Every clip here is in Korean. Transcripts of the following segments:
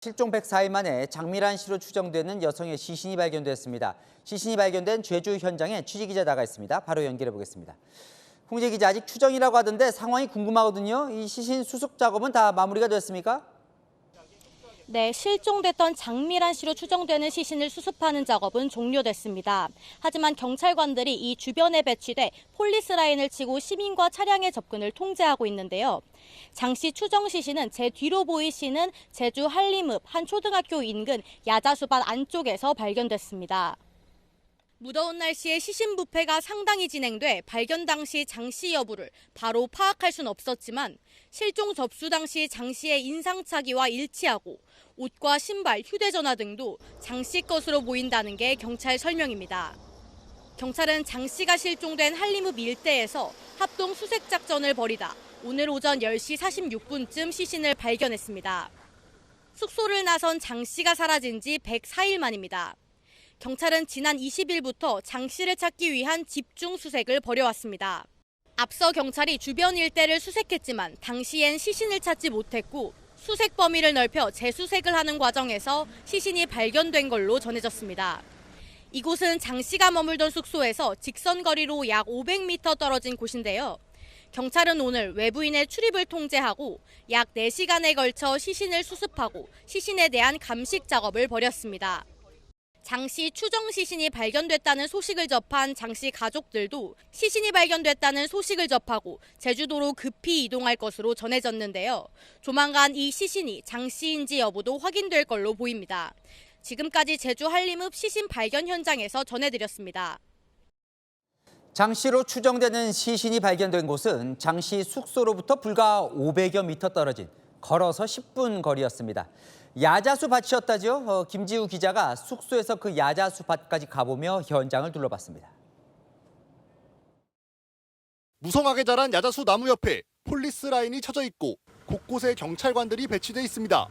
실종 104일 만에 장미란 씨로 추정되는 여성의 시신이 발견됐습니다. 시신이 발견된 제주 현장에 취재기자 나가 있습니다. 바로 연결해 보겠습니다. 홍재 기자, 아직 추정이라고 하던데 상황이 궁금하거든요. 이 시신 수습 작업은 다 마무리가 됐습니까? 네, 실종됐던 장미란 씨로 추정되는 시신을 수습하는 작업은 종료됐습니다. 하지만 경찰관들이 이 주변에 배치돼 폴리스 라인을 치고 시민과 차량의 접근을 통제하고 있는데요. 장 씨 추정 시신은 제 뒤로 보이시는 제주 한림읍 한 초등학교 인근 야자수밭 안쪽에서 발견됐습니다. 무더운 날씨에 시신 부패가 상당히 진행돼 발견 당시 장 씨 여부를 바로 파악할 순 없었지만 실종 접수 당시 장 씨의 인상착의와 일치하고 옷과 신발, 휴대전화 등도 장 씨 것으로 보인다는 게 경찰 설명입니다. 경찰은 장 씨가 실종된 한림읍 일대에서 합동 수색 작전을 벌이다 오늘 오전 10시 46분쯤 시신을 발견했습니다. 숙소를 나선 장 씨가 사라진 지 104일 만입니다. 경찰은 지난 20일부터 장 씨를 찾기 위한 집중 수색을 벌여왔습니다. 앞서 경찰이 주변 일대를 수색했지만 당시엔 시신을 찾지 못했고 수색 범위를 넓혀 재수색을 하는 과정에서 시신이 발견된 걸로 전해졌습니다. 이곳은 장 씨가 머물던 숙소에서 직선 거리로 약 500m 떨어진 곳인데요. 경찰은 오늘 외부인의 출입을 통제하고 약 4시간에 걸쳐 시신을 수습하고 시신에 대한 감식 작업을 벌였습니다. 장 씨 추정 시신이 발견됐다는 소식을 접한 장 씨 가족들도 시신이 발견됐다는 소식을 접하고 제주도로 급히 이동할 것으로 전해졌는데요. 조만간 이 시신이 장 씨인지 여부도 확인될 걸로 보입니다. 지금까지 제주 한림읍 시신 발견 현장에서 전해드렸습니다. 장 씨로 추정되는 시신이 발견된 곳은 장 씨 숙소로부터 불과 500여 미터 떨어진 걸어서 10분 거리였습니다. 야자수 밭이었다죠. 김지우 기자가 숙소에서 그 야자수 밭까지 가보며 현장을 둘러봤습니다. 무성하게 자란 야자수 나무 옆에 폴리스 라인이 쳐져 있고 곳곳에 경찰관들이 배치돼 있습니다.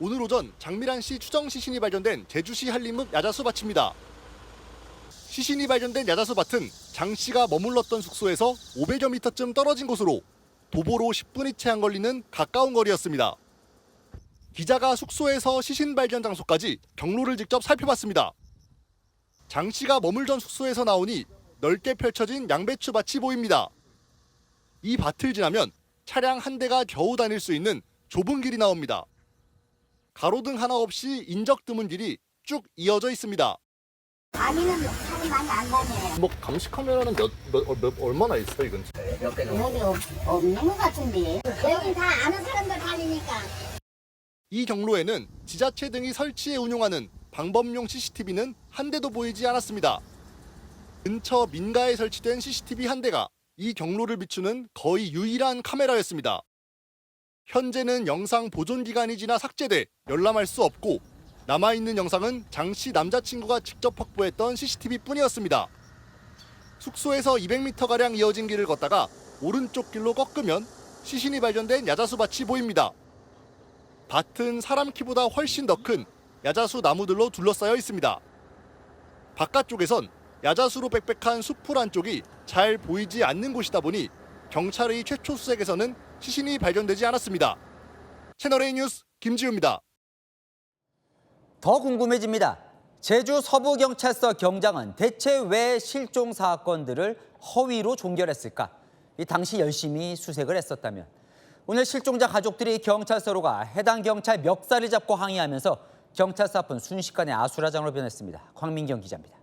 오늘 오전 장미란 씨 추정 시신이 발견된 제주시 한림읍 야자수 밭입니다. 시신이 발견된 야자수 밭은 장 씨가 머물렀던 숙소에서 500여 미터쯤 떨어진 곳으로 도보로 10분이 채 안 걸리는 가까운 거리였습니다. 기자가 숙소에서 시신 발견 장소까지 경로를 직접 살펴봤습니다. 장 씨가 머물던 숙소에서 나오니 넓게 펼쳐진 양배추 밭이 보입니다. 이 밭을 지나면 차량 한 대가 겨우 다닐 수 있는 좁은 길이 나옵니다. 가로등 하나 없이 인적 드문 길이 쭉 이어져 있습니다. 밤에는 사람 많이 안 다녀요. 뭐 감시 카메라는 얼마나 있어요, 이 근처에? 여기 없는 것 같은데. 여기 다 아는 사람들 다니니까. 이 경로에는 지자체 등이 설치해 운용하는 방범용 CCTV는 한 대도 보이지 않았습니다. 근처 민가에 설치된 CCTV 한 대가 이 경로를 비추는 거의 유일한 카메라였습니다. 현재는 영상 보존 기간이 지나 삭제돼 열람할 수 없고 남아있는 영상은 장 씨 남자친구가 직접 확보했던 CCTV뿐이었습니다. 숙소에서 200m가량 이어진 길을 걷다가 오른쪽 길로 꺾으면 시신이 발견된 야자수 밭이 보입니다. 밭은 사람 키보다 훨씬 더 큰 야자수 나무들로 둘러싸여 있습니다. 바깥쪽에선 야자수로 빽빽한 숲풀 안쪽이 잘 보이지 않는 곳이다 보니 경찰의 최초 수색에서는 시신이 발견되지 않았습니다. 채널A 뉴스 김지우입니다. 더 궁금해집니다. 제주 서부경찰서 경장은 대체 왜 실종 사건들을 허위로 종결했을까? 당시 열심히 수색을 했었다면. 오늘 실종자 가족들이 경찰서로 가 해당 경찰 멱살을 잡고 항의하면서 경찰서 앞은 순식간에 아수라장으로 변했습니다. 광민경 기자입니다.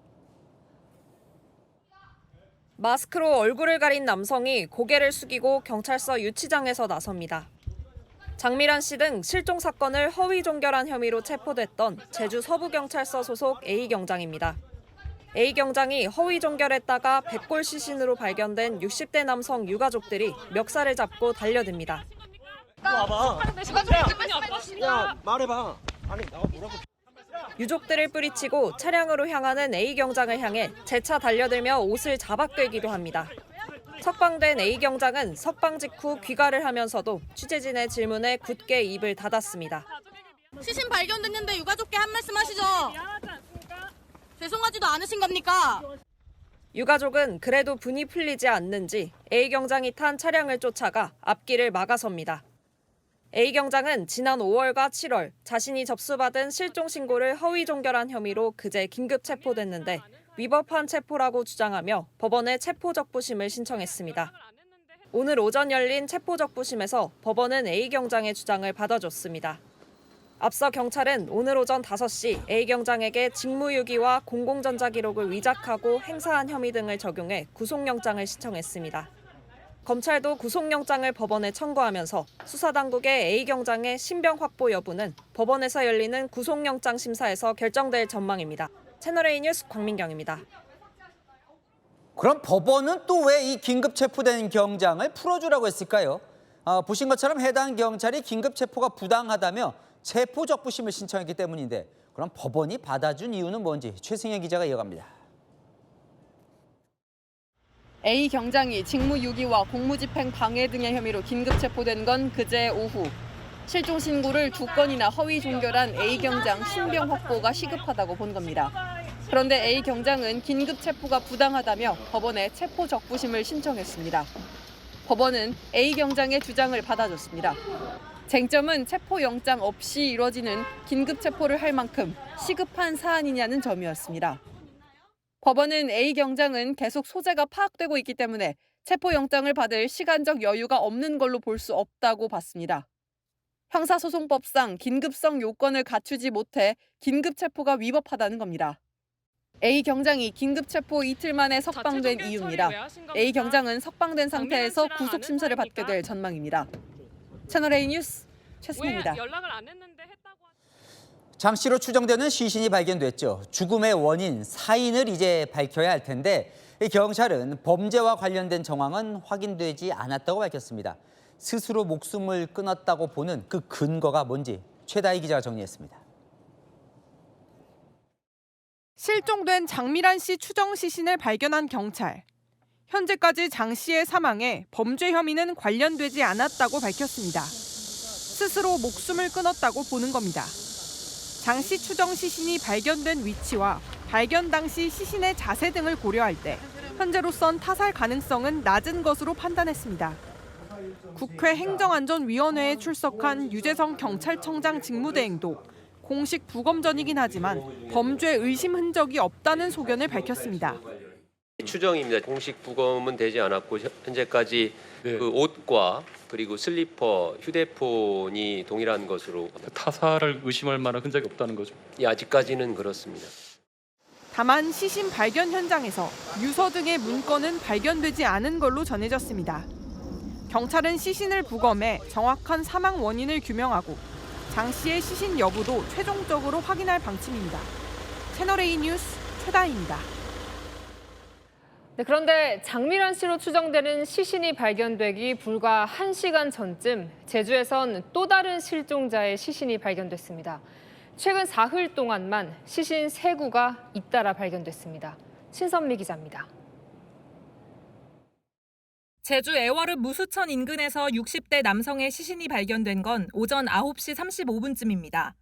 마스크로 얼굴을 가린 남성이 고개를 숙이고 경찰서 유치장에서 나섭니다. 장미란 씨 등 실종 사건을 허위 종결한 혐의로 체포됐던 제주 서부경찰서 소속 A경장입니다. A경장이 허위 종결했다가 백골 시신으로 발견된 60대 남성 유가족들이 멱살을 잡고 달려듭니다. 와봐. 야, 말해봐. 아니, 나가 뭐라고. 유족들을 뿌리치고 차량으로 향하는 A경장을 향해 재차 달려들며 옷을 잡아 끌기도 합니다. 석방된 A경장은 석방 직후 귀가를 하면서도 취재진의 질문에 굳게 입을 닫았습니다. 시신 발견됐는데 유가족께 한 말씀 하시죠. 죄송하지도 않으신 겁니까? 유가족은 그래도 분이 풀리지 않는지 A경장이 탄 차량을 쫓아가 앞길을 막아섭니다. A 경장은 지난 5월과 7월 자신이 접수받은 실종 신고를 허위 종결한 혐의로 그제 긴급 체포됐는데 위법한 체포라고 주장하며 법원에 체포적부심을 신청했습니다. 오늘 오전 열린 체포적부심에서 법원은 A 경장의 주장을 받아줬습니다. 앞서 경찰은 오늘 오전 5시 A 경장에게 직무유기와 공공전자 기록을 위작하고 행사한 혐의 등을 적용해 구속영장을 신청했습니다. 검찰도 구속영장을 법원에 청구하면서 수사당국의 A 경장의 신병 확보 여부는 법원에서 열리는 구속영장 심사에서 결정될 전망입니다. 채널A 뉴스 광민경입니다. 그럼 법원은 또 왜 이 긴급 체포된 경장을 풀어주라고 했을까요? 보신 것처럼 해당 경찰이 긴급 체포가 부당하다며 체포적부심을 신청했기 때문인데 그럼 법원이 받아준 이유는 뭔지 최승현 기자가 이어갑니다. A 경장이 직무유기와 공무집행 방해 등의 혐의로 긴급 체포된 건 그제 오후. 실종 신고를 2건이나 허위 종결한 A 경장 신병 확보가 시급하다고 본 겁니다. 그런데 A 경장은 긴급 체포가 부당하다며 법원에 체포적부심을 신청했습니다. 법원은 A 경장의 주장을 받아줬습니다. 쟁점은 체포영장 없이 이뤄지는 긴급 체포를 할 만큼 시급한 사안이냐는 점이었습니다. 법원은 A 경장은 계속 소재가 파악되고 있기 때문에 체포영장을 받을 시간적 여유가 없는 걸로 볼 수 없다고 봤습니다. 형사소송법상 긴급성 요건을 갖추지 못해 긴급 체포가 위법하다는 겁니다. A 경장이 긴급 체포 이틀 만에 석방된 이유입니다. A 경장은 석방된 상태에서 구속 심사를 받게 될 전망입니다. 채널A 뉴스 최승희입니다. 장 씨로 추정되는 시신이 발견됐죠. 죽음의 원인, 사인을 이제 밝혀야 할 텐데 이 경찰은 범죄와 관련된 정황은 확인되지 않았다고 밝혔습니다. 스스로 목숨을 끊었다고 보는 그 근거가 뭔지 최다희 기자가 정리했습니다. 실종된 장미란 씨 추정 시신을 발견한 경찰. 현재까지 장 씨의 사망에 범죄 혐의는 관련되지 않았다고 밝혔습니다. 스스로 목숨을 끊었다고 보는 겁니다. 장 씨 추정 시신이 발견된 위치와 발견 당시 시신의 자세 등을 고려할 때 현재로선 타살 가능성은 낮은 것으로 판단했습니다. 국회 행정안전위원회에 출석한 유재성 경찰청장 직무대행도 공식 부검 전이긴 하지만 범죄 의심 흔적이 없다는 소견을 밝혔습니다. 추정입니다. 공식 부검은 되지 않았고 현재까지 그 옷과 그리고 슬리퍼, 휴대폰이 동일한 것으로 타살을 의심할 만한 흔적이 없다는 거죠? 예, 아직까지는 그렇습니다. 다만 시신 발견 현장에서 유서 등의 문건은 발견되지 않은 걸로 전해졌습니다. 경찰은 시신을 부검해 정확한 사망 원인을 규명하고 장 씨의 시신 여부도 최종적으로 확인할 방침입니다. 채널A 뉴스 최다희입니다. 네, 그런데 장미란 씨로 추정되는 시신이 발견되기 불과 1시간 전쯤 제주에선 또 다른 실종자의 시신이 발견됐습니다. 최근 사흘 동안만 시신 3구가 잇따라 발견됐습니다. 신선미 기자입니다. 제주 애월읍 무수천 인근에서 60대 남성의 시신이 발견된 건 오전 9시 35분쯤입니다.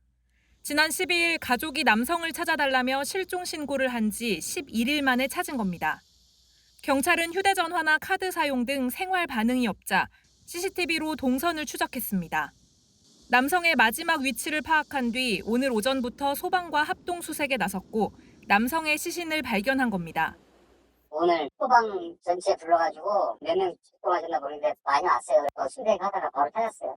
지난 12일 가족이 남성을 찾아달라며 실종 신고를 한 지 11일 만에 찾은 겁니다. 경찰은 휴대전화나 카드 사용 등 생활 반응이 없자 CCTV로 동선을 추적했습니다. 남성의 마지막 위치를 파악한 뒤 오늘 오전부터 소방과 합동 수색에 나섰고 남성의 시신을 발견한 겁니다. 오늘 소방 전체 불러가지고 몇 명 출동하셨나 보는데 많이 왔어요. 순대하다가 바로 찾았어요.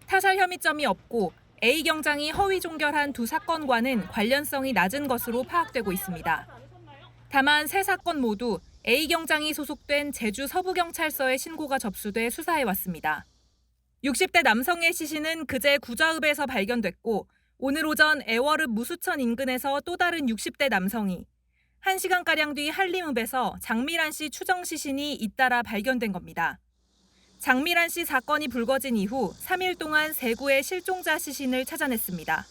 타살 혐의점이 없고 A 경장이 허위 종결한 두 사건과는 관련성이 낮은 것으로 파악되고 있습니다. 다만 세 사건 모두 A 경장이 소속된 제주 서부경찰서에 신고가 접수돼 수사해왔습니다. 60대 남성의 시신은 그제 구좌읍에서 발견됐고 오늘 오전 애월읍 무수천 인근에서 또 다른 60대 남성이 1시간가량 뒤 한림읍에서 장미란 씨 추정 시신이 잇따라 발견된 겁니다. 장미란 씨 사건이 불거진 이후 3일 동안 3구의 실종자 시신을 찾아냈습니다.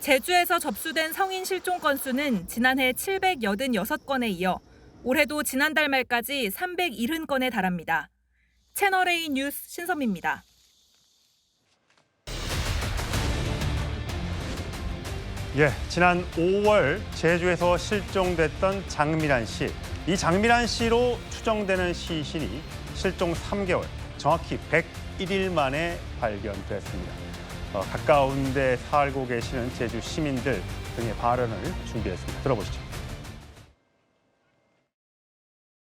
제주에서 접수된 성인 실종 건수는 지난해 786건에 이어 올해도 지난달 말까지 370건에 달합니다. 채널A 뉴스 신선미입니다. 예, 지난 5월 제주에서 실종됐던 장미란 씨. 이 장미란 씨로 추정되는 시신이 실종 3개월, 정확히 11일 만에 발견됐습니다. 가까운 데 살고 계시는 제주 시민들 등의 발언을 준비했습니다. 들어보시죠.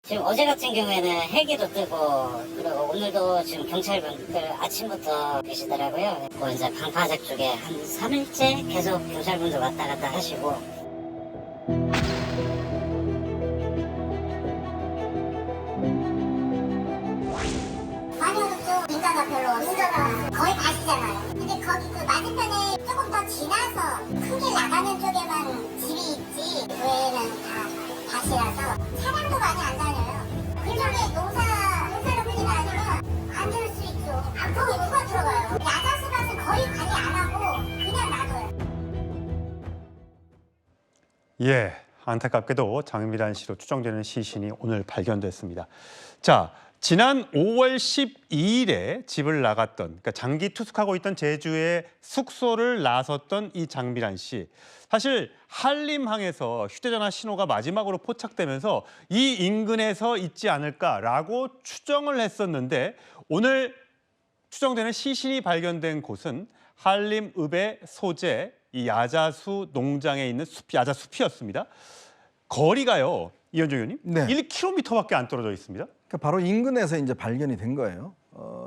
지금 어제 같은 경우에는 헬기도 뜨고 그리고 오늘도 지금 경찰분들 아침부터 계시더라고요. 그 이제 방파제 쪽에 한 3일째 계속 경찰분들 왔다 갔다 하시고. 반영도 인가가 별로 없어요. 거의 다시잖아요. 근데 거기 그 맞은편에 조금 더 지나서 크게 나가는 쪽에만 집이 있지 그 외에는 다 다시라서 차량도 많이 안 다녀요. 그쪽에 농사로군이나 아니면 안 들을 수 있죠. 거기 누가 들어가요? 야자수 밭은 거의 관리 안 하고 그냥 놔둬요. 예, 안타깝게도 장미란 씨로 추정되는 시신이 오늘 발견됐습니다. 자, 지난 5월 12일에 집을 나갔던, 그러니까 장기 투숙하고 있던 제주의 숙소를 나섰던 이 장미란 씨. 사실 한림항에서 휴대전화 신호가 마지막으로 포착되면서 이 인근에서 있지 않을까라고 추정을 했었는데 오늘 추정되는 시신이 발견된 곳은 한림읍의 소재 이 야자수 농장에 있는 야자숲이었습니다. 거리가요, 이현정 의원님, 네. 1km밖에 안 떨어져 있습니다. 그러니까 바로 인근에서 이제 발견이 된 거예요.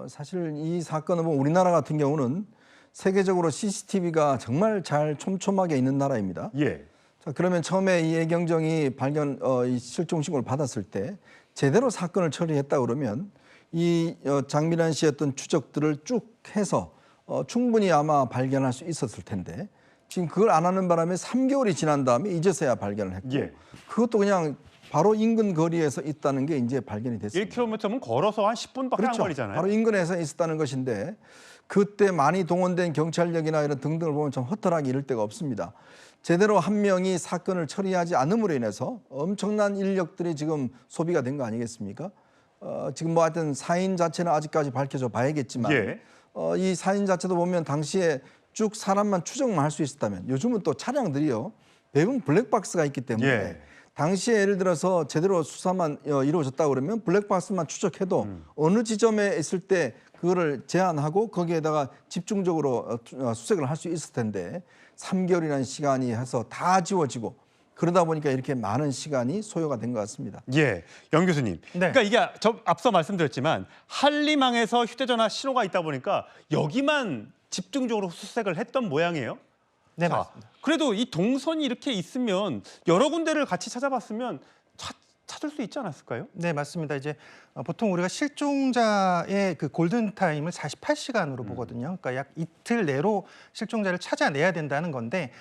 사실 이 사건은 뭐 우리나라 같은 경우는 세계적으로 CCTV가 정말 잘 촘촘하게 있는 나라입니다. 예. 자, 그러면 처음에 이 애경정이 이 실종 신고를 받았을 때 제대로 사건을 처리했다 그러면 이 장미란 씨의 어떤 추적들을 쭉 해서 충분히 아마 발견할 수 있었을 텐데 지금 그걸 안 하는 바람에 3개월이 지난 다음에 이제서야 발견을 했고 예. 그것도 그냥 바로 인근 거리에서 있다는 게 이제 발견이 됐습니다. 1km면 걸어서 한 10분밖에 그렇죠. 안 걸리잖아요. 바로 인근에서 있었다는 것인데 그때 많이 동원된 경찰력이나 이런 등등을 보면 좀 허탈하게 이를 데가 없습니다. 제대로 한 명이 사건을 처리하지 않음으로 인해서 엄청난 인력들이 지금 소비가 된 거 아니겠습니까? 지금 뭐 하여튼 사인 자체는 아직까지 밝혀져 봐야겠지만 예. 이 사인 자체도 보면 당시에 쭉 사람만 추정만 할 수 있었다면 요즘은 또 차량들이요. 대부분 블랙박스가 있기 때문에 예. 당시에 예를 들어서 제대로 수사만 이루어졌다 그러면 블랙박스만 추적해도 어느 지점에 있을 때 그거를 제한하고 거기에다가 집중적으로 수색을 할 수 있을 텐데 3개월이라는 시간이 해서 다 지워지고 그러다 보니까 이렇게 많은 시간이 소요가 된 것 같습니다. 예, 영 교수님. 네. 그러니까 이게 앞서 말씀드렸지만 한림항에서 휴대전화 신호가 있다 보니까 여기만 집중적으로 수색을 했던 모양이에요. 네, 자, 맞습니다. 그래도 이 동선이 이렇게 있으면 여러 군데를 같이 찾아봤으면 찾을 수 있지 않았을까요? 네, 맞습니다. 이제 보통 우리가 실종자의 그 골든 타임을 48시간으로 보거든요. 그러니까 약 이틀 내로 실종자를 찾아내야 된다는 건데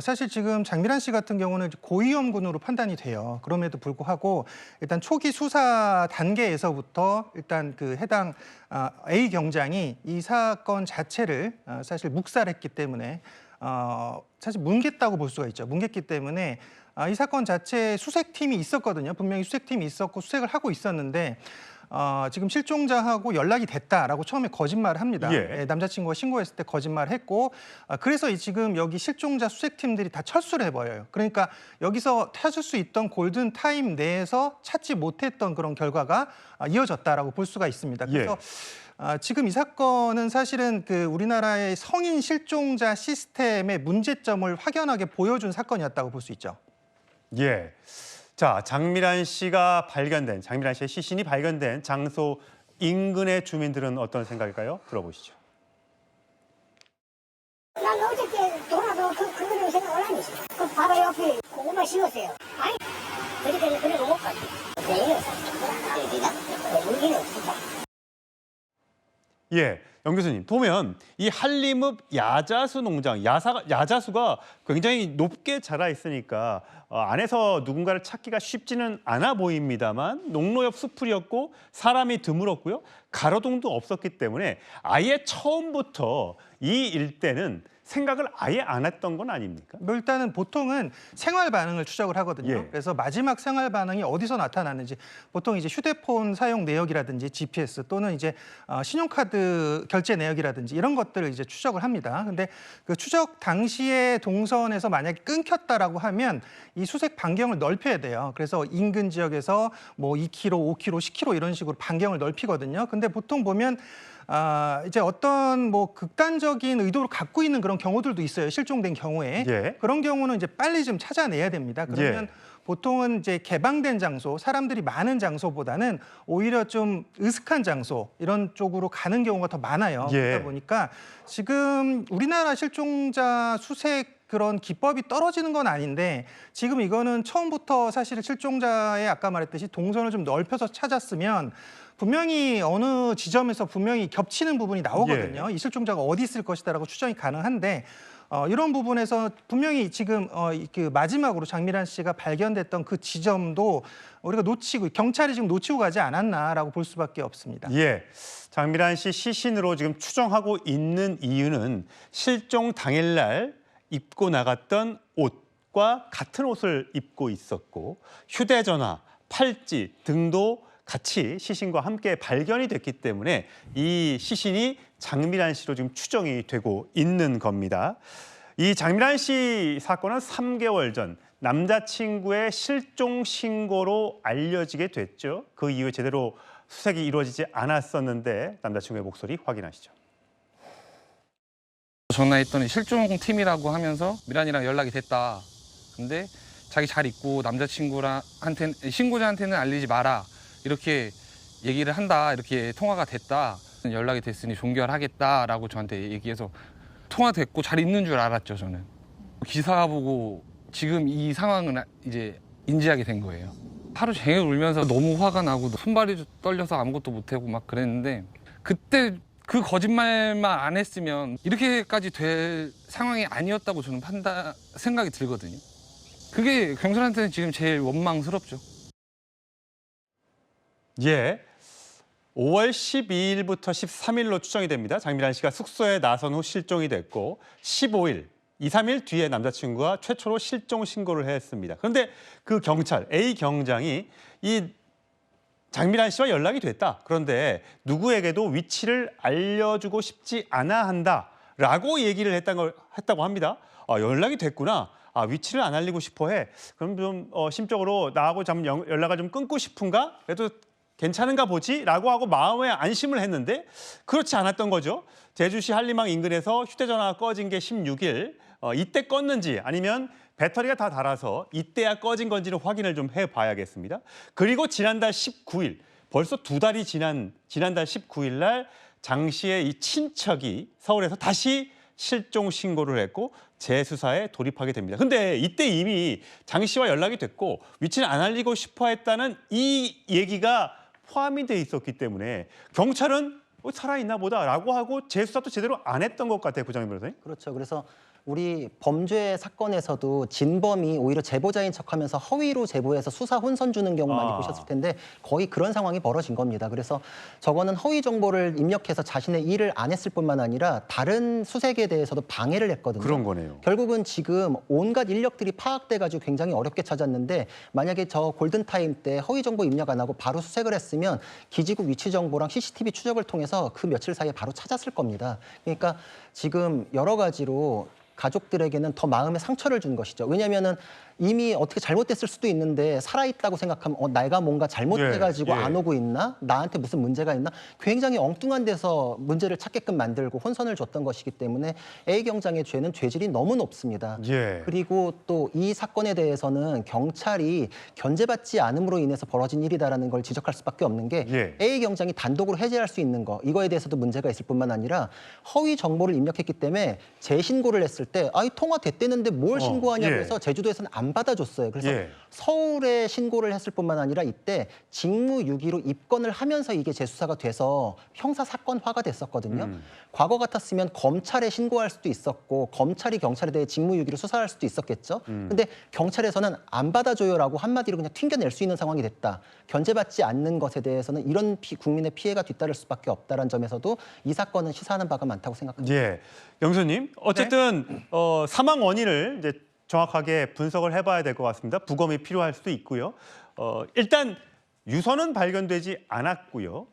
사실 지금 장미란 씨 같은 경우는 고위험군으로 판단이 돼요. 그럼에도 불구하고 일단 초기 수사 단계에서부터 일단 그 해당 A 경장이 이 사건 자체를 사실 묵살했기 때문에 사실 뭉갰다고 볼 수가 있죠. 뭉갰기 때문에 이 사건 자체에 수색팀이 있었거든요. 분명히 수색팀이 있었고 수색을 하고 있었는데 지금 실종자하고 연락이 됐다라고 처음에 거짓말을 합니다. 예. 남자친구가 신고했을 때 거짓말을 했고 그래서 지금 여기 실종자 수색팀들이 다 철수를 해버려요. 그러니까 여기서 찾을 수 있던 골든 타임 내에서 찾지 못했던 그런 결과가 이어졌다라고 볼 수가 있습니다. 그래서 지금 이 사건은 사실은 그 우리나라의 성인 실종자 시스템의 문제점을 확연하게 보여준 사건이었다고 볼 수 있죠. 예. 자, 장미란 씨의 시신이 발견된 장소 인근의 주민들은 어떤 생각일까요? 들어보시죠. 난 어저께 돌아서 그거를 생각을 안 했어요. 그 바로 옆에 고구마 심었어요. 아니, 그저께 그래 못 갔지. 여기는 없었다. 예, 영 교수님, 보면 이 한림읍 야자수 농장, 야자수가 굉장히 높게 자라 있으니까 안에서 누군가를 찾기가 쉽지는 않아 보입니다만 농로 옆 수풀이었고 사람이 드물었고요. 가로등도 없었기 때문에 아예 처음부터 이 일대는 생각을 아예 안 했던 건 아닙니까? 뭐 일단은 보통은 생활 반응을 추적을 하거든요. 예. 그래서 마지막 생활 반응이 어디서 나타나는지 보통 이제 휴대폰 사용 내역이라든지 GPS 또는 이제 신용카드 결제 내역이라든지 이런 것들을 이제 추적을 합니다. 근데 그 추적 당시에 동선에서 만약에 끊겼다라고 하면 이 수색 반경을 넓혀야 돼요. 그래서 인근 지역에서 뭐 2km, 5km, 10km 이런 식으로 반경을 넓히거든요. 근데 보통 보면 이제 어떤 뭐 극단적인 의도를 갖고 있는 그런 경우들도 있어요. 실종된 경우에. 예. 그런 경우는 이제 빨리 좀 찾아내야 됩니다. 그러면 예. 보통은 이제 개방된 장소, 사람들이 많은 장소보다는 오히려 좀 으슥한 장소 이런 쪽으로 가는 경우가 더 많아요. 예. 그러다 보니까 지금 우리나라 실종자 수색 그런 기법이 떨어지는 건 아닌데 지금 이거는 처음부터 사실 실종자의 아까 말했듯이 동선을 좀 넓혀서 찾았으면 분명히 어느 지점에서 분명히 겹치는 부분이 나오거든요. 예. 이 실종자가 어디 있을 것이다라고 추정이 가능한데 이런 부분에서 분명히 지금 그 마지막으로 장미란 씨가 발견됐던 그 지점도 우리가 놓치고 경찰이 지금 놓치고 가지 않았나라고 볼 수밖에 없습니다. 예. 장미란 씨 시신으로 지금 추정하고 있는 이유는 실종 당일날 입고 나갔던 옷과 같은 옷을 입고 있었고 휴대전화, 팔찌 등도 같이 시신과 함께 발견이 됐기 때문에 이 시신이 장미란 씨로 지금 추정이 되고 있는 겁니다. 이 장미란 씨 사건은 3개월 전 남자친구의 실종 신고로 알려지게 됐죠. 그 이후에 제대로 수색이 이루어지지 않았었는데 남자친구의 목소리 확인하시죠. 전화했더니 실종팀이라고 하면서 미란이랑 연락이 됐다. 근데 자기 잘 있고 남자친구한테는 신고자한테는 알리지 마라. 이렇게 얘기를 한다. 이렇게 통화가 됐다. 연락이 됐으니 종결하겠다라고 저한테 얘기해서 통화됐고 잘 있는 줄 알았죠, 저는. 기사 보고 지금 이 상황은 이제 인지하게 된 거예요. 하루 종일 울면서 너무 화가 나고 손발이 떨려서 아무것도 못하고 막 그랬는데 그때 그 거짓말만 안 했으면 이렇게까지 될 상황이 아니었다고 저는 생각이 들거든요. 그게 경찰한테는 지금 제일 원망스럽죠. 예. 5월 12일부터 13일로 추정이 됩니다. 장미란 씨가 숙소에 나선 후 실종이 됐고 15일, 2, 3일 뒤에 남자친구가 최초로 실종 신고를 했습니다. 그런데 그 경찰, A 경장이 이 장미란 씨와 연락이 됐다. 그런데 누구에게도 위치를 알려주고 싶지 않아 한다라고 얘기를 했다고 합니다. 연락이 됐구나. 위치를 안 알리고 싶어 해. 그럼 좀 심적으로 나하고 좀 연락을 좀 끊고 싶은가? 그래도 괜찮은가 보지? 라고 하고 마음에 안심을 했는데 그렇지 않았던 거죠. 제주시 한림항 인근에서 휴대전화가 꺼진 게 16일. 이때 껐는지 아니면 배터리가 다 닳아서 이때야 꺼진 건지는 확인을 좀 해봐야겠습니다. 그리고 지난달 19일, 벌써 2달이 지난달 19일 날 장 씨의 이 친척이 서울에서 다시 실종 신고를 했고 재수사에 돌입하게 됩니다. 근데 이때 이미 장 씨와 연락이 됐고 위치를 안 알리고 싶어 했다는 이 얘기가 포함이 돼 있었기 때문에 경찰은 살아있나 보다라고 하고 재수사도 제대로 안 했던 것 같아요. 구장현 변호사님. 그렇죠. 그래서 우리 범죄 사건에서도 진범이 오히려 제보자인 척하면서 허위로 제보해서 수사 혼선 주는 경우 많이 보셨을 텐데 거의 그런 상황이 벌어진 겁니다. 그래서 저거는 허위 정보를 입력해서 자신의 일을 안 했을 뿐만 아니라 다른 수색에 대해서도 방해를 했거든요. 그런 거네요. 결국은 지금 온갖 인력들이 파악돼가지고 굉장히 어렵게 찾았는데 만약에 저 골든타임 때 허위 정보 입력 안 하고 바로 수색을 했으면 기지국 위치 정보랑 CCTV 추적을 통해서 그 며칠 사이에 바로 찾았을 겁니다. 그러니까 지금 여러 가지로 가족들에게는 더 마음에 상처를 준 것이죠. 왜냐하면은 이미 어떻게 잘못됐을 수도 있는데 살아있다고 생각하면 내가 뭔가 잘못해가지고 안 오고 있나? 나한테 무슨 문제가 있나? 굉장히 엉뚱한 데서 문제를 찾게끔 만들고 혼선을 줬던 것이기 때문에 A 경장의 죄는 죄질이 너무 높습니다. 예. 그리고 또 이 사건에 대해서는 경찰이 견제받지 않음으로 인해서 벌어진 일이다라는 걸 지적할 수밖에 없는 게 A 경장이 단독으로 해제할 수 있는 거 이거에 대해서도 문제가 있을 뿐만 아니라 허위 정보를 입력했기 때문에 재신고를 했을 때 이 통화됐대는데 뭘 신고하냐고 해서 제주도에서는 안 받아줬어요. 그래서 서울에 신고를 했을 뿐만 아니라 이때 직무유기로 입건을 하면서 이게 재수사가 돼서 형사사건화가 됐었거든요. 과거 같았으면 검찰에 신고할 수도 있었고 검찰이 경찰에 대해 직무유기로 수사할 수도 있었겠죠. 근데 경찰에서는 안 받아줘요라고 한마디로 그냥 튕겨낼 수 있는 상황이 됐다. 견제받지 않는 것에 대해서는 이런 국민의 피해가 뒤따를 수밖에 없다는 점에서도 이 사건은 시사하는 바가 많다고 생각합니다. 예, 영수님 어쨌든 사망 원인을 이제 정확하게 분석을 해봐야 될 것 같습니다. 부검이 필요할 수도 있고요. 일단 유서는 발견되지 않았고요.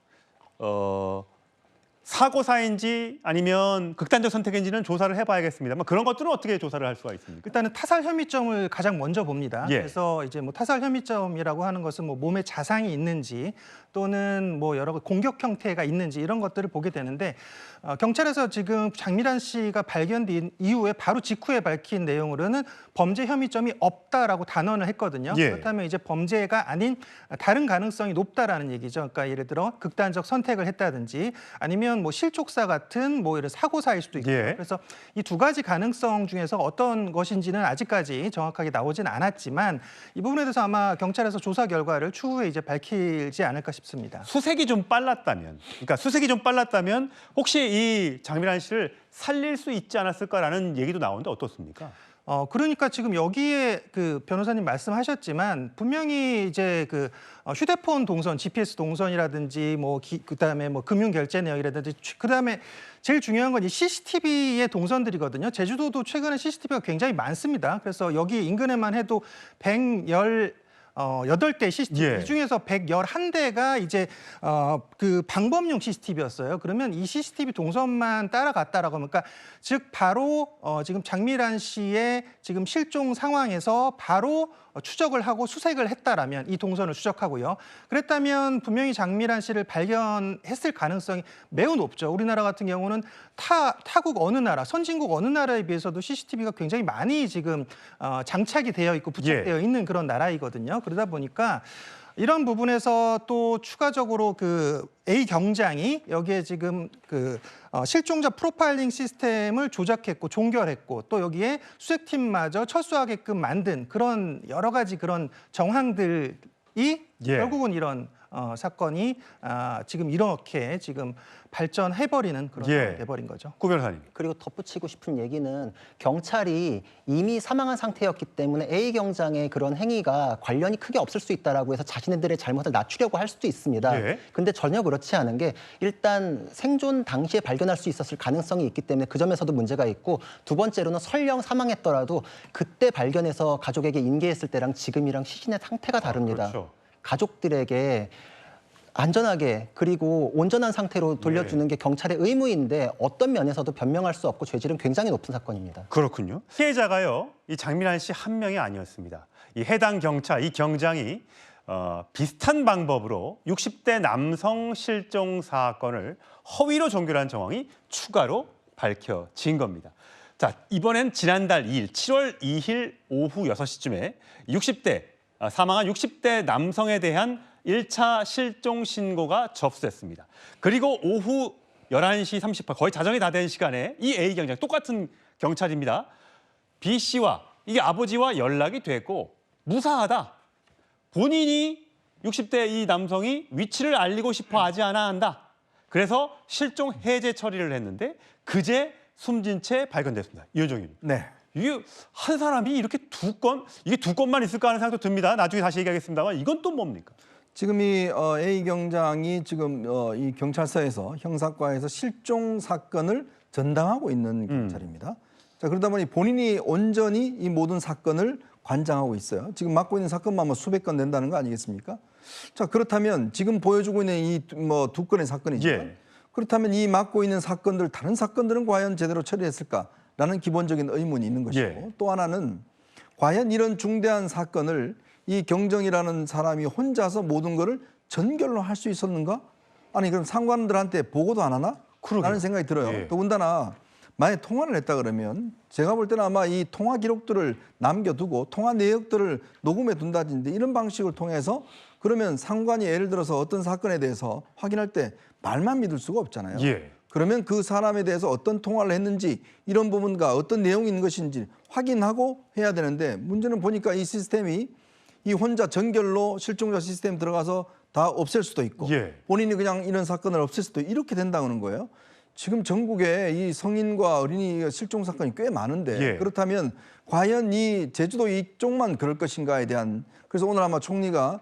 사고사인지 아니면 극단적 선택인지는 조사를 해봐야겠습니다만 그런 것들은 어떻게 조사를 할 수가 있습니까? 일단은 타살 혐의점을 가장 먼저 봅니다. 예. 그래서 이제 뭐 타살 혐의점이라고 하는 것은 뭐 몸에 자상이 있는지 또는 뭐 여러 공격 형태가 있는지 이런 것들을 보게 되는데 경찰에서 지금 장미란 씨가 발견된 이후에 바로 직후에 밝힌 내용으로는 범죄 혐의점이 없다라고 단언을 했거든요. 예. 그렇다면 이제 범죄가 아닌 다른 가능성이 높다라는 얘기죠. 그러니까 예를 들어 극단적 선택을 했다든지 아니면 뭐 실족사 같은 뭐 이런 사고사일 수도 있고요. 예. 그래서 이 두 가지 가능성 중에서 어떤 것인지는 아직까지 정확하게 나오진 않았지만 이 부분에 대해서 아마 경찰에서 조사 결과를 추후에 이제 밝히지 않을까 싶습니다. 수색이 좀 빨랐다면, 그러니까 수색이 좀 빨랐다면 혹시 이 장미란 씨를 살릴 수 있지 않았을까라는 얘기도 나오는데 어떻습니까? 그러니까 지금 여기에 그 변호사님 말씀하셨지만 분명히 이제 그 휴대폰 동선, GPS 동선이라든지 뭐 그다음에 뭐 금융 결제 내역이라든지 그다음에 제일 중요한 건 이 CCTV의 동선들이거든요. 제주도도 최근에 CCTV가 굉장히 많습니다. 그래서 여기 인근에만 해도 8대 CCTV 예. 이 중에서 111대가 이제 그 방범용 CCTV였어요. 그러면 이 CCTV 동선만 따라갔다라고 하면, 그러니까 즉 바로 지금 장미란 씨의 지금 실종 상황에서 바로 추적을 하고 수색을 했다라면 이 동선을 추적하고요. 그랬다면 분명히 장미란 씨를 발견했을 가능성이 매우 높죠. 우리나라 같은 경우는 타국 어느 나라, 선진국 어느 나라에 비해서도 CCTV가 굉장히 많이 지금 장착이 되어 있고 부착되어 있는 그런 나라이거든요. 그러다 보니까 이런 부분에서 또 추가적으로 그 A 경장이 여기에 지금 그 실종자 프로파일링 시스템을 조작했고 종결했고 또 여기에 수색팀마저 철수하게끔 만든 그런 여러 가지 그런 정황들이 결국은 이런 사건이 지금 이렇게 지금 발전해버리는 그런 상황이 돼버린 거죠. 구 변호사님. 그리고 덧붙이고 싶은 얘기는 경찰이 이미 사망한 상태였기 때문에 A 경장의 그런 행위가 관련이 크게 없을 수 있다라고 해서 자신들의 잘못을 낮추려고 할 수도 있습니다. 근데 전혀 그렇지 않은 게 일단 생존 당시에 발견할 수 있었을 가능성이 있기 때문에 그 점에서도 문제가 있고 두 번째로는 설령 사망했더라도 그때 발견해서 가족에게 인계했을 때랑 지금이랑 시신의 상태가 다릅니다. 그렇죠. 가족들에게 안전하게 그리고 온전한 상태로 돌려주는 게 경찰의 의무인데 어떤 면에서도 변명할 수 없고 죄질은 굉장히 높은 사건입니다. 그렇군요. 피해자가요, 이 장미란 씨 한 명이 아니었습니다. 이 해당 경찰, 이 경장이 비슷한 방법으로 60대 남성 실종 사건을 허위로 종결한 정황이 추가로 밝혀진 겁니다. 자, 이번엔 지난달 2일, 7월 2일 오후 6시쯤에 사망한 60대 남성에 대한 1차 실종 신고가 접수됐습니다. 그리고 오후 11시 38분, 거의 자정이 다 된 시간에 이 A 경장, 똑같은 경찰입니다. B 씨와 이게 아버지와 연락이 됐고 무사하다. 본인이 60대 이 남성이 위치를 알리고 싶어 하지 않아 한다. 그래서 실종 해제 처리를 했는데 그제 숨진 채 발견됐습니다. 이현정님. 네. 이게 한 사람이 이렇게 이게 두 건만 있을까 하는 생각도 듭니다. 나중에 다시 얘기하겠습니다만 이건 또 뭡니까? 지금 이 A 경장이 지금 이 경찰서에서 형사과에서 실종 사건을 전담하고 있는 경찰입니다. 자, 그러다 보니 본인이 온전히 이 모든 사건을 관장하고 있어요. 지금 맡고 있는 사건만 뭐 수백 건 된다는 거 아니겠습니까? 자, 그렇다면 지금 보여주고 있는 이 뭐 두 건의 사건이지만 그렇다면 이 맡고 있는 사건들, 다른 사건들은 과연 제대로 처리했을까라는 기본적인 의문이 있는 것이고 또 하나는 과연 이런 중대한 사건을 이 경정이라는 사람이 혼자서 모든 거를 전결로 할 수 있었는가? 아니 그럼 상관들한테 보고도 안 하나? 라는 생각이 들어요. 더군다나 만약에 통화를 했다 그러면 제가 볼 때는 아마 이 통화 기록들을 남겨두고 통화 내역들을 녹음해 둔다든지 이런 방식을 통해서 그러면 상관이 예를 들어서 어떤 사건에 대해서 확인할 때 말만 믿을 수가 없잖아요. 그러면 그 사람에 대해서 어떤 통화를 했는지 이런 부분과 어떤 내용이 있는 것인지 확인하고 해야 되는데 문제는 보니까 이 시스템이 이 혼자 전결로 실종자 시스템 들어가서 다 없앨 수도 있고 본인이 그냥 이런 사건을 없앨 수도 이렇게 된다는 거예요. 지금 전국에 이 성인과 어린이 실종 사건이 꽤 많은데 그렇다면 과연 이 제주도 이쪽만 그럴 것인가에 대한 그래서 오늘 아마 총리가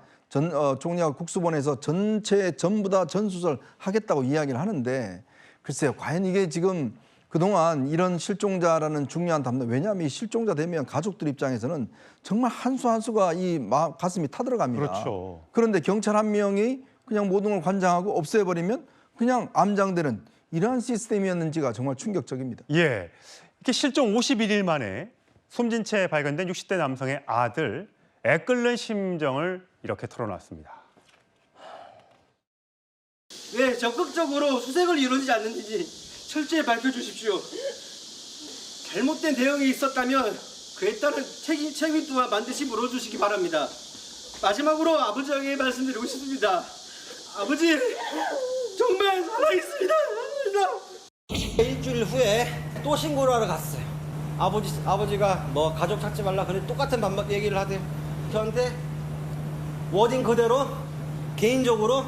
국수본에서 전부 다 전수설 하겠다고 이야기를 하는데 글쎄요. 과연 이게 지금 그동안 이런 실종자라는 중요한 담당, 왜냐하면 이 실종자 되면 가족들 입장에서는 정말 한 수 한 수가 이 가슴이 타들어갑니다. 그런데 경찰 한 명이 그냥 모든 걸 관장하고 없애버리면 그냥 암장되는 이러한 시스템이었는지가 정말 충격적입니다. 예, 이렇게 실종 51일 만에 숨진 채 발견된 60대 남성의 아들 애끓는 심정을 이렇게 털어놨습니다. 왜 적극적으로 수색을 이루어지지 않는지 철저히 밝혀주십시오. 잘못된 대응이 있었다면 그에 따른 책임 또한 반드시 물어주시기 바랍니다. 마지막으로 아버지에게 말씀드리고 싶습니다. 아버지, 정말 살아있습니다. 일주일 후에 또 신고를 하러 갔어요. 아버지가 뭐 가족 찾지 말라 그래 똑같은 반박 얘기를 하대요. 저한테 워딩 그대로 개인적으로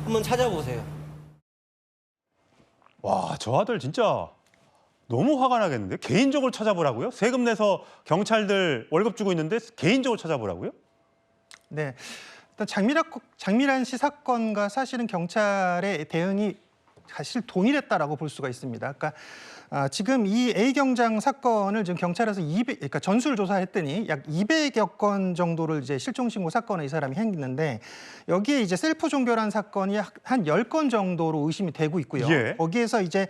한번 찾아보세요. 와, 저 아들 진짜 너무 화가 나겠는데? 개인적으로 찾아보라고요? 세금 내서 경찰들 월급 주고 있는데 개인적으로 찾아보라고요? 네, 일단 장미란 씨 사건과 사실은 경찰의 대응이 사실 동일했다라고 볼 수가 있습니다. 그러니까 지금 이 A 경장 사건을 지금 경찰에서 그러니까 전수를 조사했더니 약 200여 건 정도를 이제 실종 신고 사건을 이 사람이 했는데 여기에 이제 셀프 종결한 사건이 한 10건 정도로 의심이 되고 있고요. 예. 거기에서 이제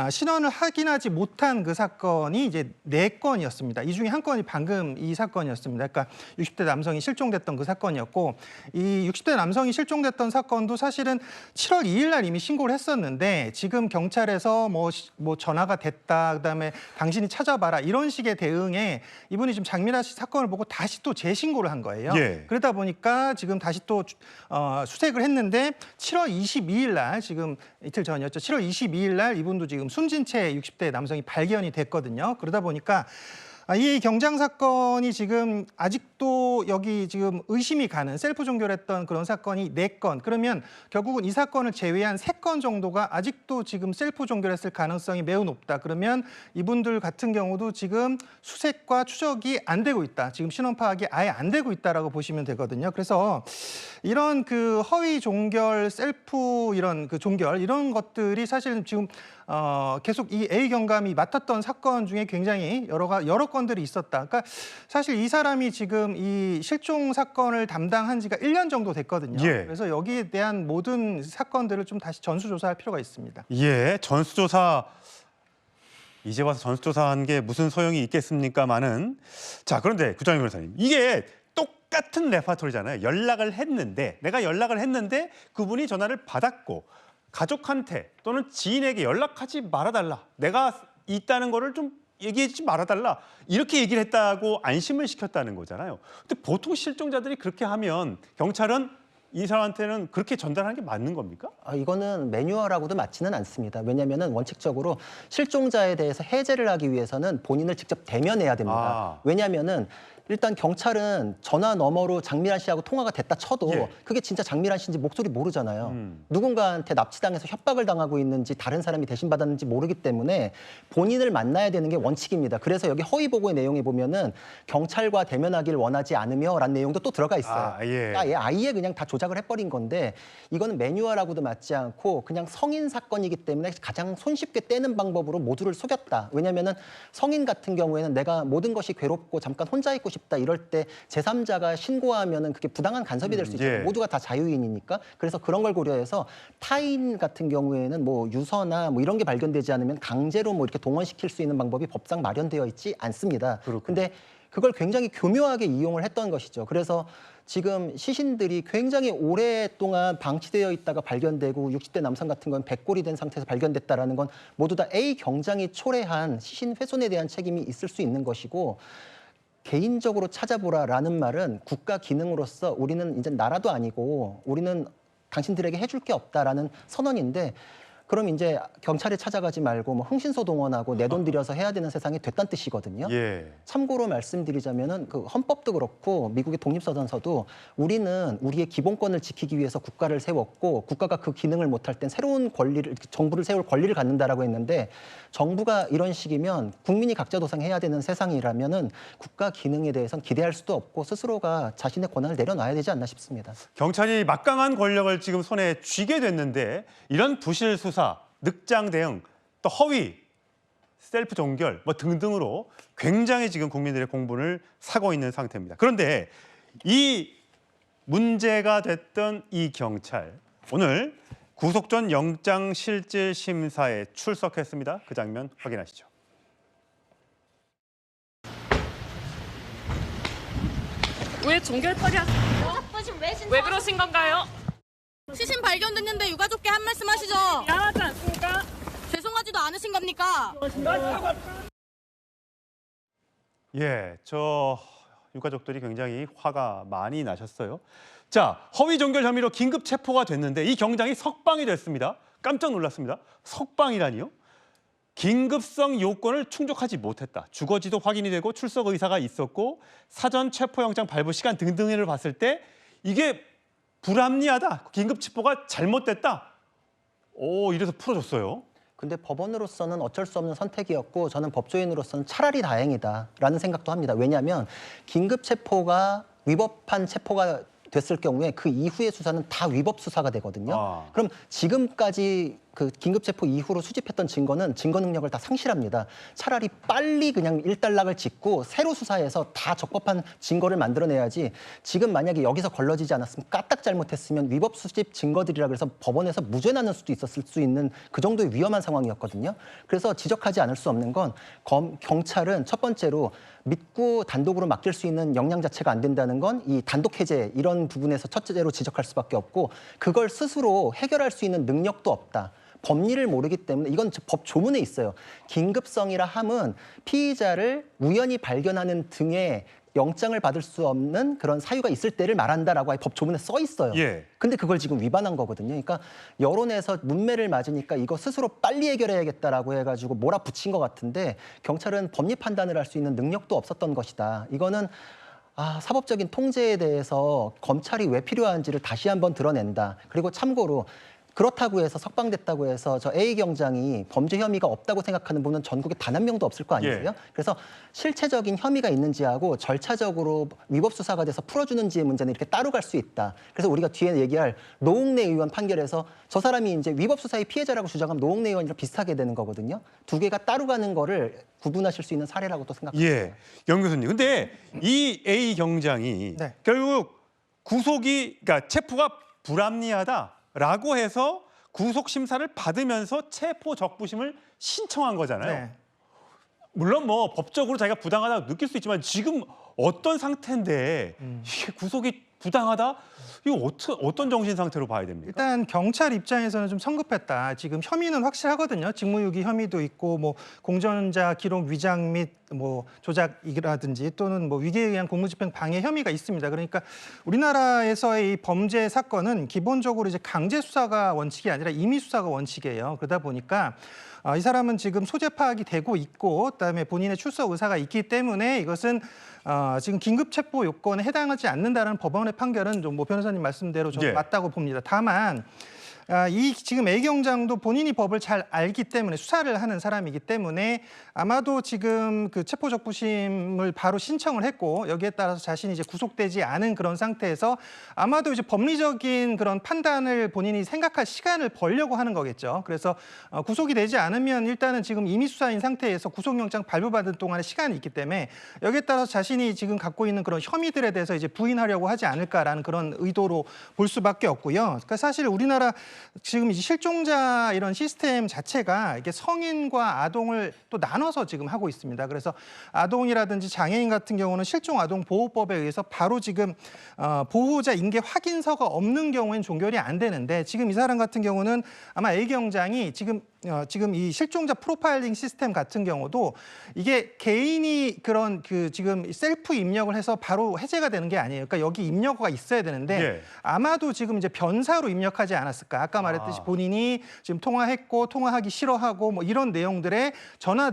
신원을 확인하지 못한 그 사건이 이제 4건이었습니다. 이 중에 한 건이 방금 이 사건이었습니다. 그러니까 60대 남성이 실종됐던 그 사건이었고 이 60대 남성이 실종됐던 사건도 사실은 7월 2일 날 이미 신고를 했었는데 지금 경찰에서 뭐 전화가 됐다, 그다음에 당신이 찾아봐라 이런 식의 대응에 이분이 지금 장미란 씨 사건을 보고 다시 또 재신고를 한 거예요. 예. 그러다 보니까 지금 다시 또 수색을 했는데 7월 22일 날 지금 이틀 전이었죠. 7월 22일 날 이분도 지금 숨진 채 60대 남성이 발견이 됐거든요. 그러다 보니까 이 경장 사건이 지금 아직도 여기 지금 의심이 가는 셀프 종결했던 그런 사건이 4건. 그러면 결국은 이 사건을 제외한 3건 정도가 아직도 지금 셀프 종결했을 가능성이 매우 높다. 그러면 이분들 같은 경우도 지금 수색과 추적이 안 되고 있다. 지금 신원 파악이 아예 안 되고 있다라고 보시면 되거든요. 그래서 이런 그 허위 종결, 셀프 이런 그 종결 이런 것들이 사실은 지금 계속 이 A 경감이 맡았던 사건 중에 굉장히 여러 건들이 있었다. 그러니까 사실 이 사람이 지금 이 실종 사건을 담당한 지가 1년 정도 됐거든요. 예. 그래서 여기에 대한 모든 사건들을 좀 다시 전수조사할 필요가 있습니다. 예, 전수조사 이제 와서 전수조사한 게 무슨 소용이 있겠습니까마는. 자, 그런데 구정희 변호사님, 이게 똑같은 레파토리잖아요. 내가 연락을 했는데 그분이 전화를 받았고 가족한테 또는 지인에게 연락하지 말아달라. 내가 있다는 거를 좀 얘기하지 말아달라. 이렇게 얘기를 했다고 안심을 시켰다는 거잖아요. 근데 보통 실종자들이 그렇게 하면 경찰은 이 사람한테는 그렇게 전달하는 게 맞는 겁니까? 이거는 매뉴얼하고도 맞지는 않습니다. 왜냐하면 원칙적으로 실종자에 대해서 해제를 하기 위해서는 본인을 직접 대면해야 됩니다. 왜냐하면 일단 경찰은 전화 너머로 장미란 씨하고 통화가 됐다 쳐도 예. 그게 진짜 장미란 씨인지 목소리 모르잖아요. 누군가한테 납치당해서 협박을 당하고 있는지 다른 사람이 대신받았는지 모르기 때문에 본인을 만나야 되는 게 원칙입니다. 그래서 여기 허위 보고의 내용에 보면은 경찰과 대면하길 원하지 않으며 라는 내용도 또 들어가 있어요. 아예 그냥 다 조작을 해버린 건데 이거는 매뉴얼하고도 맞지 않고 그냥 성인 사건이기 때문에 가장 손쉽게 떼는 방법으로 모두를 속였다. 왜냐면은 성인 같은 경우에는 내가 모든 것이 괴롭고 잠깐 혼자 있고 싶다 이럴 때 제3자가 신고하면은 그게 부당한 간섭이 될 수 있잖아요. 예. 모두가 다 자유인이니까. 그래서 그런 걸 고려해서 타인 같은 경우에는 뭐 유서나 뭐 이런 게 발견되지 않으면 강제로 뭐 이렇게 동원시킬 수 있는 방법이 법상 마련되어 있지 않습니다. 근데 그걸 굉장히 교묘하게 이용을 했던 것이죠. 그래서 지금 시신들이 굉장히 오랫동안 방치되어 있다가 발견되고 60대 남성 같은 건 백골이 된 상태에서 발견됐다라는 건 모두 다 A 경장이 초래한 시신 훼손에 대한 책임이 있을 수 있는 것이고 개인적으로 찾아보라라는 말은 국가 기능으로서 우리는 이제 나라도 아니고 우리는 당신들에게 해줄 게 없다라는 선언인데 그럼 이제 경찰에 찾아가지 말고 뭐 흥신소동원하고 내 돈 들여서 해야 되는 세상이 됐다는 뜻이거든요. 예. 참고로 말씀드리자면은 그 헌법도 그렇고 미국의 독립서전서도 우리는 우리의 기본권을 지키기 위해서 국가를 세웠고 국가가 그 기능을 못할 땐 새로운 권리를 정부를 세울 권리를 갖는다라고 했는데 정부가 이런 식이면 국민이 각자 도생해야 되는 세상이라면은 국가 기능에 대해서는 기대할 수도 없고 스스로가 자신의 권한을 내려놔야 되지 않나 싶습니다. 경찰이 막강한 권력을 지금 손에 쥐게 됐는데 이런 부실 수사, 늑장 대응, 또 허위, 셀프 종결 뭐 등등으로 굉장히 지금 국민들의 공분을 사고 있는 상태입니다. 그런데 이 문제가 됐던 이 경찰 오늘 구속 전 영장 실질 심사에 출석했습니다. 그 장면 확인하시죠. 왜 종결까지 하세요? 왜 그러신 건가요? 시신 발견됐는데 유가족께 한 말씀 하시죠. 미안하지 않습니까? 죄송하지도 않으신 겁니까? 예, 저 유가족들이 굉장히 화가 많이 나셨어요. 자, 허위 종결 혐의로 긴급 체포가 됐는데 이 경장이 석방이 됐습니다. 깜짝 놀랐습니다. 석방이라니요? 긴급성 요건을 충족하지 못했다. 주거지도 확인이 되고 출석 의사가 있었고 사전 체포영장 발부 시간 등등을 봤을 때 이게 불합리하다. 긴급 체포가 잘못됐다. 이래서 풀어줬어요. 근데 법원으로서는 어쩔 수 없는 선택이었고 저는 법조인으로서는 차라리 다행이다라는 생각도 합니다. 왜냐하면 긴급 체포가 위법한 체포가 됐을 경우에 그 이후의 수사는 다 위법 수사가 되거든요. 그럼 지금까지 그 긴급체포 이후로 수집했던 증거는 증거 능력을 다 상실합니다. 차라리 빨리 그냥 일단락을 짓고 새로 수사해서 다 적법한 증거를 만들어내야지 지금 만약에 여기서 걸러지지 않았으면 까딱 잘못했으면 위법 수집 증거들이라 그래서 법원에서 무죄 나는 수도 있었을 수 있는 그 정도의 위험한 상황이었거든요. 그래서 지적하지 않을 수 없는 건 경찰은 첫 번째로 믿고 단독으로 맡길 수 있는 역량 자체가 안 된다는 건 이 단독 해제 이런 부분에서 첫째로 지적할 수밖에 없고 그걸 스스로 해결할 수 있는 능력도 없다. 법리를 모르기 때문에 이건 법 조문에 있어요. 긴급성이라 함은 피의자를 우연히 발견하는 등의 영장을 받을 수 없는 그런 사유가 있을 때를 말한다라고 법 조문에 써 있어요. 근데 그걸 지금 위반한 거거든요. 그러니까 여론에서 문매를 맞으니까 이거 스스로 빨리 해결해야겠다라고 해가지고 몰아붙인 것 같은데 경찰은 법리 판단을 할 수 있는 능력도 없었던 것이다. 이거는 사법적인 통제에 대해서 검찰이 왜 필요한지를 다시 한번 드러낸다. 그리고 참고로 그렇다고 해서 석방됐다고 해서 저 A 경장이 범죄 혐의가 없다고 생각하는 분은 전국에 단 한 명도 없을 거 아니에요? 그래서 실체적인 혐의가 있는지하고 절차적으로 위법 수사가 돼서 풀어주는지의 문제는 이렇게 따로 갈 수 있다. 그래서 우리가 뒤에 얘기할 노웅래 의원 판결에서 저 사람이 이제 위법 수사의 피해자라고 주장하면 노웅래 의원이랑 비슷하게 되는 거거든요. 두 개가 따로 가는 거를 구분하실 수 있는 사례라고도 생각합니다. 영 교수님. 근데 이 A 경장이 결국 그러니까 체포가 불합리하다라고 해서 구속 심사를 받으면서 체포 적부심을 신청한 거잖아요. 물론 뭐 법적으로 자기가 부당하다고 느낄 수 있지만 지금 어떤 상태인데 이게 구속이 부당하다? 이거 어떤 정신 상태로 봐야 됩니까? 일단 경찰 입장에서는 좀 성급했다. 지금 혐의는 확실하거든요. 직무유기 혐의도 있고 뭐 공전자 기록 위장 및 뭐 조작이라든지 또는 뭐 위계에 의한 공무집행 방해 혐의가 있습니다. 그러니까 우리나라에서의 이 범죄 사건은 기본적으로 이제 강제 수사가 원칙이 아니라 임의 수사가 원칙이에요. 그러다 보니까 이 사람은 지금 소재 파악이 되고 있고 그다음에 본인의 출석 의사가 있기 때문에 이것은 지금 긴급 체포 요건에 해당하지 않는다는 법원의 판결은 좀 뭐 변호사님 말씀대로 저는 맞다고 봅니다. 다만 이 지금 A 경장도 본인이 법을 잘 알기 때문에 수사를 하는 사람이기 때문에 아마도 지금 그 체포 적부심을 바로 신청을 했고 여기에 따라서 자신이 이제 구속되지 않은 그런 상태에서 아마도 이제 법리적인 그런 판단을 본인이 생각할 시간을 벌려고 하는 거겠죠. 그래서 구속이 되지 않으면 일단은 지금 임의 수사인 상태에서 구속영장 발부받은 동안의 시간이 있기 때문에 여기에 따라서 자신이 지금 갖고 있는 그런 혐의들에 대해서 이제 부인하려고 하지 않을까라는 그런 의도로 볼 수밖에 없고요. 그러니까 사실 우리나라 지금 이 실종자 이런 시스템 자체가 이게 성인과 아동을 또 나눠서 지금 하고 있습니다. 그래서 아동이라든지 장애인 같은 경우는 실종아동보호법에 의해서 바로 지금 보호자 인계 확인서가 없는 경우엔 종결이 안 되는데 지금 이 사람 같은 경우는 아마 A 경장이 지금 이 실종자 프로파일링 시스템 같은 경우도 이게 개인이 그런 지금 셀프 입력을 해서 바로 해제가 되는 게 아니에요. 그러니까 여기 입력어가 있어야 되는데 아마도 지금 이제 변사로 입력하지 않았을까. 아까 말했듯이 본인이 지금 통화했고 통화하기 싫어하고 뭐 이런 내용들의 전화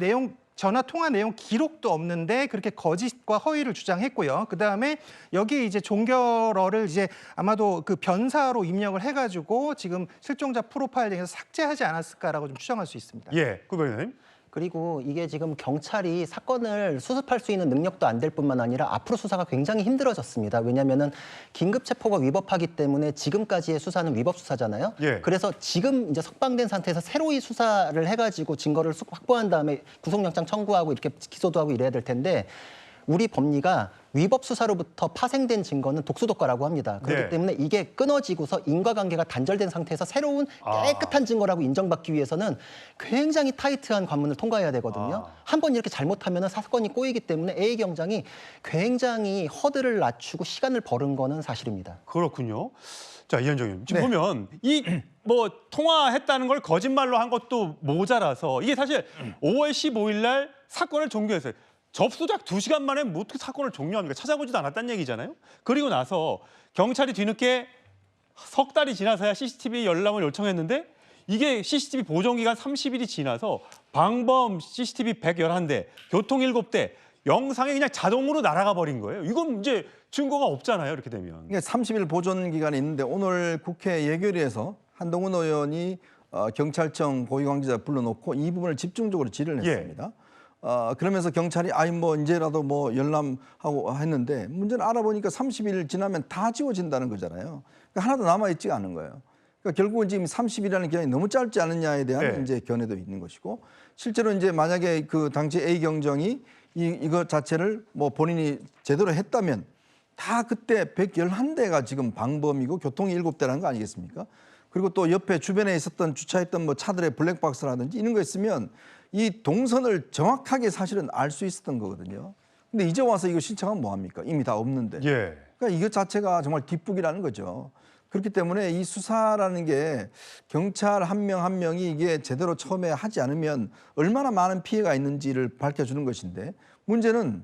통화 내용 기록도 없는데 그렇게 거짓과 허위를 주장했고요. 그다음에 여기에 이제 종결어를 이제 아마도 그 변사로 입력을 해가지고 지금 실종자 프로파일링에서 삭제하지 않았을까라고 좀 추정할 수 있습니다. 구 변호사님. 그리고 이게 지금 경찰이 사건을 수습할 수 있는 능력도 안 될 뿐만 아니라 앞으로 수사가 굉장히 힘들어졌습니다. 왜냐하면은 긴급 체포가 위법하기 때문에 지금까지의 수사는 위법 수사잖아요. 그래서 지금 이제 석방된 상태에서 새로이 수사를 해가지고 증거를 확보한 다음에 구속영장 청구하고 이렇게 기소도 하고 이래야 될 텐데 우리 법리가 위법 수사로부터 파생된 증거는 독수독과라고 합니다. 그렇기 네. 때문에 이게 끊어지고서 인과관계가 단절된 상태에서 새로운 깨끗한 증거라고 인정받기 위해서는 굉장히 타이트한 관문을 통과해야 되거든요. 한번 이렇게 잘못하면 사건이 꼬이기 때문에 A 경장이 굉장히 허들을 낮추고 시간을 벌은 거는 사실입니다. 그렇군요. 자, 이현정 의원님. 지금 네. 보면 이 뭐 통화했다는 걸 거짓말로 한 것도 모자라서 이게 사실 5월 15일 날 사건을 종료했어요. 접수작 2시간 만에 뭐 어떻게 사건을 종료합니까? 찾아보지도 않았다는 얘기잖아요. 그리고 나서 경찰이 뒤늦게 석 달이 지나서야 CCTV 열람을 요청했는데 이게 CCTV 보존기간 30일이 지나서 방범 CCTV 111대, 교통 7대, 영상이 그냥 자동으로 날아가 버린 거예요. 이건 이제 증거가 없잖아요. 이렇게 되면. 이게 30일 보존 기간이 있는데 오늘 국회 예결위에서 한동훈 의원이 경찰청 고위관계자 불러놓고 이 부분을 집중적으로 질의를 했습니다. 그러면서 경찰이 뭐 이제라도 뭐 열람하고 했는데 문제는 알아보니까 30일 지나면 다 지워진다는 거잖아요. 그러니까 하나도 남아있지가 않은 거예요. 그러니까 결국은 지금 30일이라는 기간이 너무 짧지 않느냐에 대한 네. 이제 견해도 있는 것이고 실제로 이제 만약에 그 당시 A 경정이 이거 자체를 뭐 본인이 제대로 했다면 다 그때 111대가 지금 방범이고 교통이 7대라는 거 아니겠습니까? 그리고 또 옆에 주변에 있었던 주차했던 뭐 차들의 블랙박스라든지 이런 거 있으면 이 동선을 정확하게 사실은 알 수 있었던 거거든요. 근데 이제 와서 이거 신청하면 뭐합니까? 이미 다 없는데. 예. 그러니까 이거 자체가 정말 뒷북이라는 거죠. 그렇기 때문에 이 수사라는 게 경찰 한 명 한 명이 이게 제대로 처음에 하지 않으면 얼마나 많은 피해가 있는지를 밝혀주는 것인데 문제는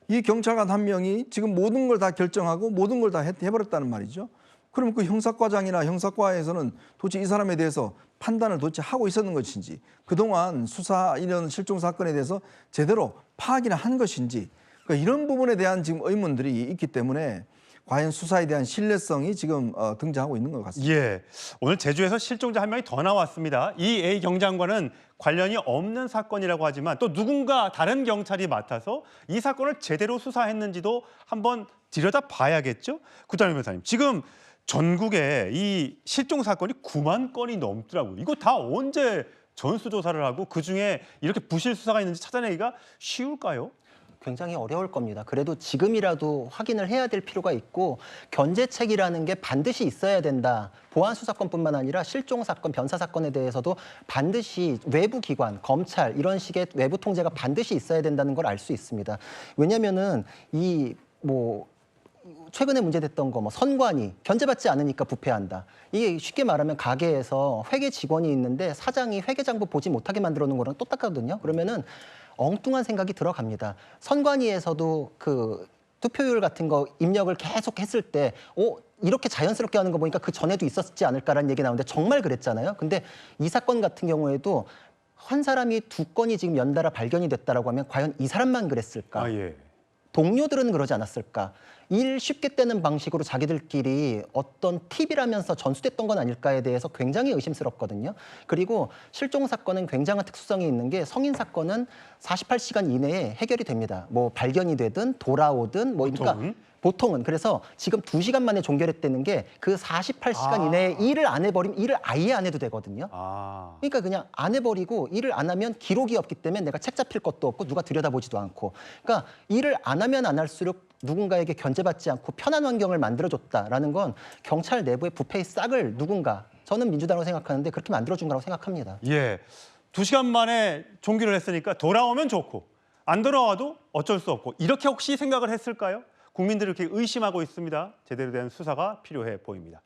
이 경찰관 한 명이 지금 모든 걸 다 결정하고 모든 걸 다 해버렸다는 말이죠. 그럼 그 형사과장이나 형사과에서는 도대체 이 사람에 대해서 판단을 도대체 하고 있었는 것인지 그동안 수사 이런 실종 사건에 대해서 제대로 파악이나 한 것인지 그러니까 이런 부분에 대한 지금 의문들이 있기 때문에 과연 수사에 대한 신뢰성이 지금 등장하고 있는 것 같습니다. 예, 오늘 제주에서 실종자 한 명이 더 나왔습니다. 이 A 경장과는 관련이 없는 사건이라고 하지만 또 누군가 다른 경찰이 맡아서 이 사건을 제대로 수사했는지도 한번 들여다 봐야겠죠? 구자민 변호사님, 지금 전국에 이 실종 사건이 9만 건이 넘더라고요. 이거 다 언제 전수조사를 하고 그중에 이렇게 부실 수사가 있는지 찾아내기가 쉬울까요? 굉장히 어려울 겁니다. 그래도 지금이라도 확인을 해야 될 필요가 있고 견제책이라는 게 반드시 있어야 된다. 보안 수사권뿐만 아니라 실종 사건, 변사 사건에 대해서도 반드시 외부 기관, 검찰 이런 식의 외부 통제가 반드시 있어야 된다는 걸 알 수 있습니다. 왜냐면은 최근에 문제됐던 거 선관위 견제받지 않으니까 부패한다. 이게 쉽게 말하면 가게에서 회계 직원이 있는데 사장이 회계 장부 보지 못하게 만들어 놓은 거랑 똑같거든요. 그러면은 엉뚱한 생각이 들어갑니다. 선관위에서도 그 투표율 같은 거 입력을 계속 했을 때 이렇게 자연스럽게 하는 거 보니까 그 전에도 있었지 않을까라는 얘기 나오는데 정말 그랬잖아요. 근데 이 사건 같은 경우에도 한 사람이 2건이 지금 연달아 발견이 됐다라고 하면 과연 이 사람만 그랬을까? 예. 동료들은 그러지 않았을까? 일 쉽게 떼는 방식으로 자기들끼리 어떤 팁이라면서 전수됐던 건 아닐까에 대해서 굉장히 의심스럽거든요. 그리고 실종 사건은 굉장한 특수성이 있는 게 성인 사건은 48시간 이내에 해결이 됩니다. 뭐 발견이 되든 돌아오든 그러니까 보통은 그래서 지금 2시간 만에 종결했다는 게 그 48시간 이내에 일을 안 해버리면 일을 아예 안 해도 되거든요. 그러니까 그냥 안 해버리고 일을 안 하면 기록이 없기 때문에 내가 책 잡힐 것도 없고 누가 들여다보지도 않고 그러니까 일을 안 하면 안 할수록 누군가에게 견제받지 않고 편한 환경을 만들어줬다라는 건 경찰 내부의 부패의 싹을 저는 민주당으로 생각하는데 그렇게 만들어준 거라고 생각합니다. 예, 2시간 만에 종결을 했으니까 돌아오면 좋고 안 돌아와도 어쩔 수 없고 이렇게 혹시 생각을 했을까요? 국민들이 이렇게 의심하고 있습니다. 제대로 된 수사가 필요해 보입니다.